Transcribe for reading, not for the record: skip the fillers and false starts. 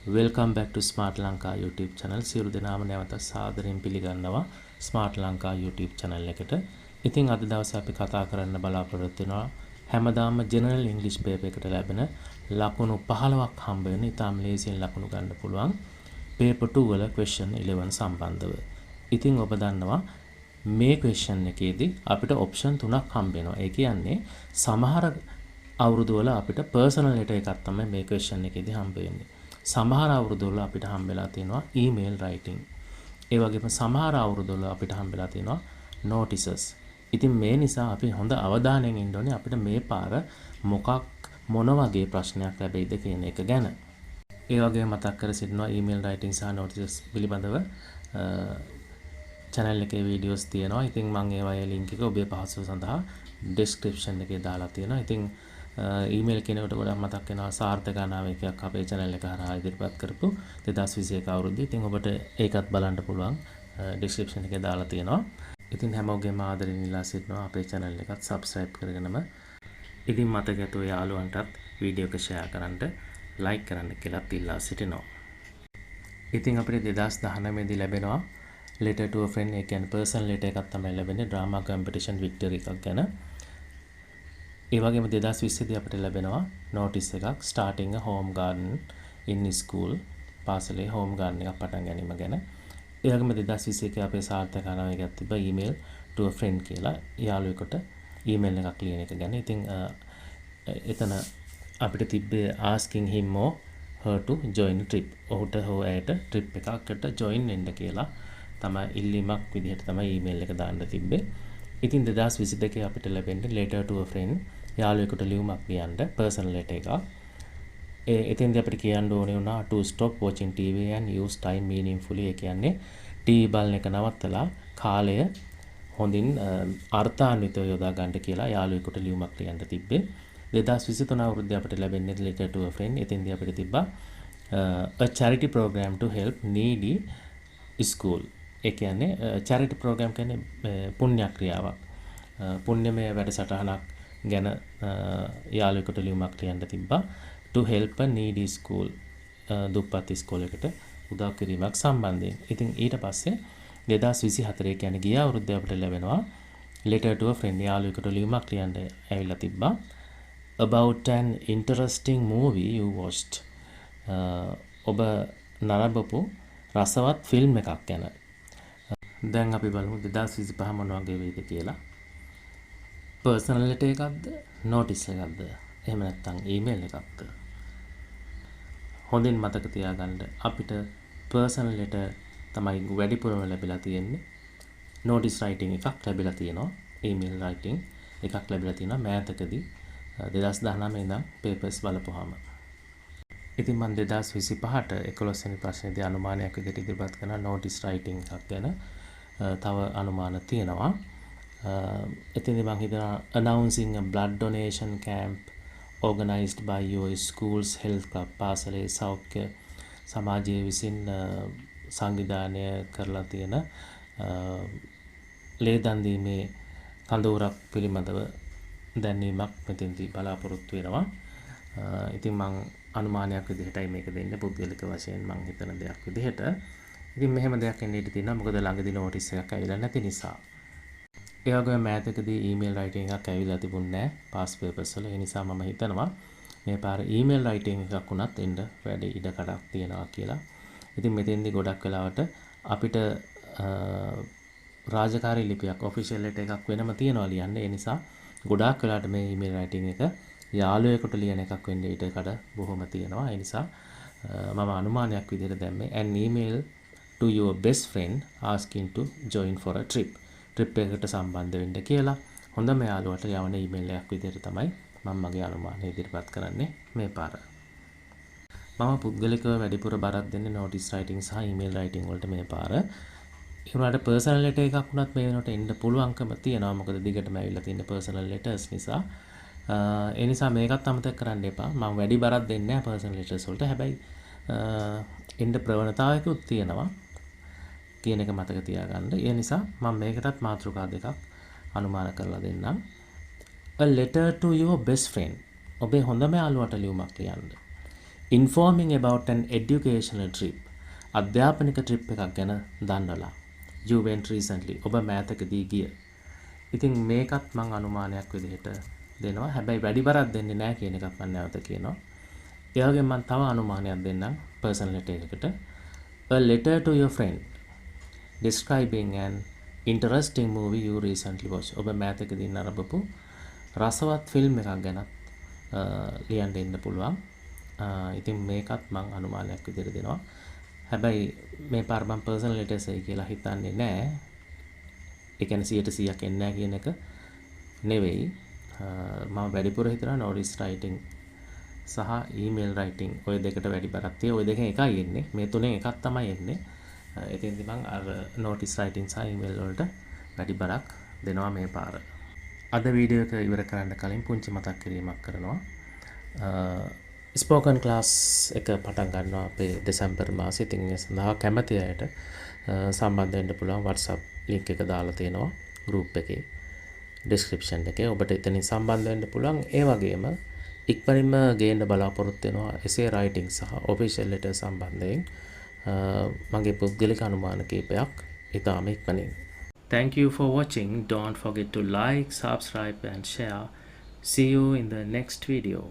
Welcome back to Smart Lanka YouTube channel. සියලු දෙනාම නැවත සාදරයෙන් පිළිගන්නවා Smart Lanka YouTube channel එකට. ඉතින් අද දවසේ අපි කතා කරන්න බලාපොරොත්තු වෙනවා හැමදාම General English paper එකට ලැබෙන ලකුණු 15ක් හම්බ වෙන ඉතාම ලේසියෙන් ලකුණු ගන්න පුළුවන් paper 2 වල question 11 සම්බන්ධව. ඉතින් ඔබ දන්නවා මේ question එකේදී අපිට option 3ක් හම්බ වෙනවා. ඒ කියන්නේ සමහර අවුරුදු වල අපිට personal letter එකක් තමයි මේ question එකේදී හම්බ වෙන්නේ. සමහර අවුරුදු වල අපිට හම්බෙලා තියෙනවා email writing. ඒ වගේම සමහර අවුරුදු වල අපිට හම්බෙලා තියෙනවා notices. ඉතින් මේ නිසා අපි හොඳ අවධානයෙන් ඉන්න ඕනේ අපිට මේ පාර මොන වගේ ප්‍රශ්නයක් ලැබෙයිද කියන එක ගැන. ඒ වගේම මතක් කර සිටිනවා email writing සහ notices පිළිබඳව channel එකේ videos තියෙනවා. ඉතින් මම ඒවායේ link එක ඔබේ පහසුව සඳහා description එකේ දාලා තියෙනවා. ඉතින් ඊමේල් කෙනෙකුට ගොඩක් මතක් වෙනවා සාර්ථක අනාවැකියක් අපේ channel එක හරහා ඉදිරිපත් කරපු 2021 අවුරුද්දේ. ඉතින් ඔබට ඒකත් බලන්න පුළුවන් description එකේ දාලා තියෙනවා. ඉතින් හැමෝගෙම ආදරෙන් ඉල්ලා සිටිනවා අපේ channel එකත් subscribe කරගෙනම ඉතින් මතක ඇතුව යාළුවන්ටත් වීඩියෝ එක share කරන්න, like කරන්න කියලාත් ඉල්ලා සිටිනවා. ඉතින් අපිට 2019 දී ලැබෙනවා letter to a friend, ඒ කියන්නේ personal letter එකක් තමයි ලැබෙන්නේ drama competition victory එකක් ගැන. ඒ වගේම 2020 දී අපිට ලැබෙනවා notice එකක් starting a home garden in school, පාසලේ home garden එකක් පටන් ගැනීම ගැන. ඒ වගේම 2021 අපේ සාර්ථක අනාවැකියක් තිබ්බ email to a friend කියලා යාළුවෙකුට email එකක් ලියන එක ගැන. ඉතින් එතන අපිට තිබ්බේ asking him or her to join a trip. ඔහුට හෝ ඇයට trip එකකට join වෙන්න කියලා තමයි ඉල්ලීමක් විදිහට තමයි email එක දාන්න තිබ්බේ. ඉතින් 2022 අපිට ලැබෙන්නේ letter to a friend, යාළුවෙකුට ලියුමක් ලියන්න personal letter එකක්. එතෙන්දී අපිට කියන්න ඕනේ වුණා to stop watching TV and use time meaningfully. ඒ කියන්නේ TV බලන එක නවත්තලා කාලය හොඳින් අර්ථාන්විතව යොදා ගන්න කියලා යාළුවෙකුට ලියුමක් ලියන්න තිබ්බේ. 2023 අවුරුද්දේ අපිට ලැබෙන්නේ letter to a friend. එතෙන්දී අපිට තිබ්බා a charity program to help needy school. ඒ කියන්නේ charity program කියන්නේ පුණ්‍ය ක්‍රියාවක්. පුණ්‍යමය වැඩසටහනක් ගැන යාළුවෙකුට ලියුමක් ලියන්න තිබ්බා to help a needy school, දුප්පත් ඉස්කෝලේකට උදව් කිරීමක් සම්බන්ධයෙන්. ඉතින් ඊට පස්සේ 2024 කියන්නේ ගිය අවුරුද්දේ අපිට ලැබෙනවා letter to a friend, යාළුවෙකුට ලියුමක් ලියන්න ඇවිල්ලා තිබ්බා about an interesting movie you watched. ඔබ නරඹපු රසවත් ෆිල්ම් එකක් ගැන. දැන් අපි බලමු 2025 මොන වගේ වෙයිද කියලා. personal letter එකක්ද, notice එකක්ද, එහෙම නැත්නම් email එකක්ද? හොඳින් මතක තියාගන්න අපිට personal letter තමයි වැඩිපුරම ලැබිලා තියෙන්නේ. notice writing එකක් ලැබිලා තියෙනවා. email writing එකක් ලැබිලා තියෙනවා මෑතකදී 2019 ඉඳන් papers බලපුවාම. ඉතින් මම 2025ට 11 වෙනි ප්‍රශ්නේදී අනුමානයක් විදිහට ඉදිරිපත් කරන notice writing එකක් ගැන තව අනුමාන තියෙනවා. එතනදී මම හිතනවා announcing a blood donation camp organized by your school's health club, පාසලේ සෞඛ්‍ය සමාජයේ විසින් සංවිධානය කරලා තියෙන ලේ දන් දීමේ කඳවුරක් පිළිබඳව දැන්වීමක් මෙතෙන්දී බලාපොරොත්තු වෙනවා. ඉතින් මම අනුමානයක් විදිහටයි මේක දෙන්නේ, පුද්ගලික වශයෙන් මම හිතන දෙයක් විදිහට. ඉතින් මෙහෙම දෙයක් එන්න ඉඩ තියෙනවා මොකද ළඟදී notice එකක් ඇවිල්ලා නැති නිසා. ඒ වගේම මෑතකදී email writing එකක් ඇවිල්ලා තිබුණේ නැහැ past papers වල. ඒ නිසා මම හිතනවා මේ පාර email writing එකක් වුණත් එන්න වැඩි ඉඩ කඩක් තියෙනවා කියලා. ඉතින් මෙතෙන්දී ගොඩක් වෙලාවට අපිට රාජකාරී ලිපියක් official letter එකක් වෙනම තියනවා ලියන්න. ඒ නිසා ගොඩාක් වෙලාවට මේ email writing එක යාළුවෙකුට ලියන එකක් වෙන්න ඉඩ කඩ බොහොම තියෙනවා. ඒ නිසා මම අනුමානයක් විදිහට දැම්මේ an email to your best friend asking to join for a trip. trip එකකට සම්බන්ධ වෙන්න කියලා හොඳම යාළුවට යවන ඊමේල් එකක් විදිහට තමයි මම මගේ අනුමානය ඉදිරිපත් කරන්නේ මේ පාර. මම පුද්ගලිකව වැඩිපුර බරක් දෙන්නේ notice writing සහ email writing වලට මේ පාර. ඒ වුණාට personal letter එකක් වුණත් මේ වෙනකොට එන්න පුළුවන්කම තියෙනවා මොකද දිගටම ඇවිල්ලා තියෙන personal letters නිසා. ඒ නිසා මේකත් අමතක කරන්න එපා. මම වැඩි බරක් දෙන්නේ නැහැ personal letters වලට. හැබැයි එන්න ප්‍රවණතාවයකුත් තියෙනවා කියන එක මතක තියාගන්න. ඒ නිසා මම මේකටත් මාතෘකා දෙකක් අනුමාන කරලා දෙන්නම්. a letter to your best friend, ඔබේ හොඳම යාළුවට ලියුමක් ලියන්න. informing about an educational trip. අධ්‍යාපනික ට්‍රිප් එකක් ගැන දන්නලා. You went recently. ඔබ මෑතකදී ගිය. ඉතින් මේකත් මං අනුමානයක් විදිහට දෙනවා. හැබැයි වැඩි බරක් දෙන්නේ නැහැ කියන එකත් මම නැවත කියනවා. ඒ වගේම මම තව අනුමානයක් දෙන්නම් personal letter එකකට. A letter to your friend describing an interesting movie you recently watched. ඔබ මෑතකදී නරඹපු රසවත් ෆිල්ම් එකක් ගැන ලියන්න දෙන්න පුළුවන්. ඉතින් මේකත් මං අනුමානයක් විදිහට දෙනවා. හැබැයි මේ පාර මම personal letters එකයි කියලා හිතන්නේ නැහැ. ඒ කියන්නේ 100% එන්නේ නැහැ කියන එක නෙවෙයි. මම වැඩිපුර හිතනවා notice writing සහ email writing ඔය දෙකට වැඩි බරක් තියෙයි. ඔය දෙකෙන් එකයි එන්නේ. මේ තුනෙන් එකක් තමයි එන්නේ. එතෙන්දි මම අර notice writing සහ email වලට වැඩි බරක් දෙනවා මේ පාර. අද වීඩියෝ එක ඉවර කරන්න කලින් පුංචි මතක් කිරීමක් කරනවා. ස්පෝකන් ක්ලාස් එක පටන් ගන්නවා අපේ දෙසැම්බර් මාසෙ. ඉතින් ඒ සඳහා කැමති අයට සම්බන්ධ වෙන්න පුළුවන්. WhatsApp link එක දාලා තියෙනවා group එකේ description එකේ. ඔබට එතනින් සම්බන්ධ වෙන්න පුළුවන්. ඒ වගේම ඉක්මනින්ම ගේන්න බලාපොරොත්තු වෙනවා essay writing සහ official letter සම්බන්ධයෙන් මගේ පුද්ගලික අනුමාන කීපයක් ඉතාම ඉක්මනින්. Thank you for watching. Don't forget to like, subscribe and share. See you in the next video.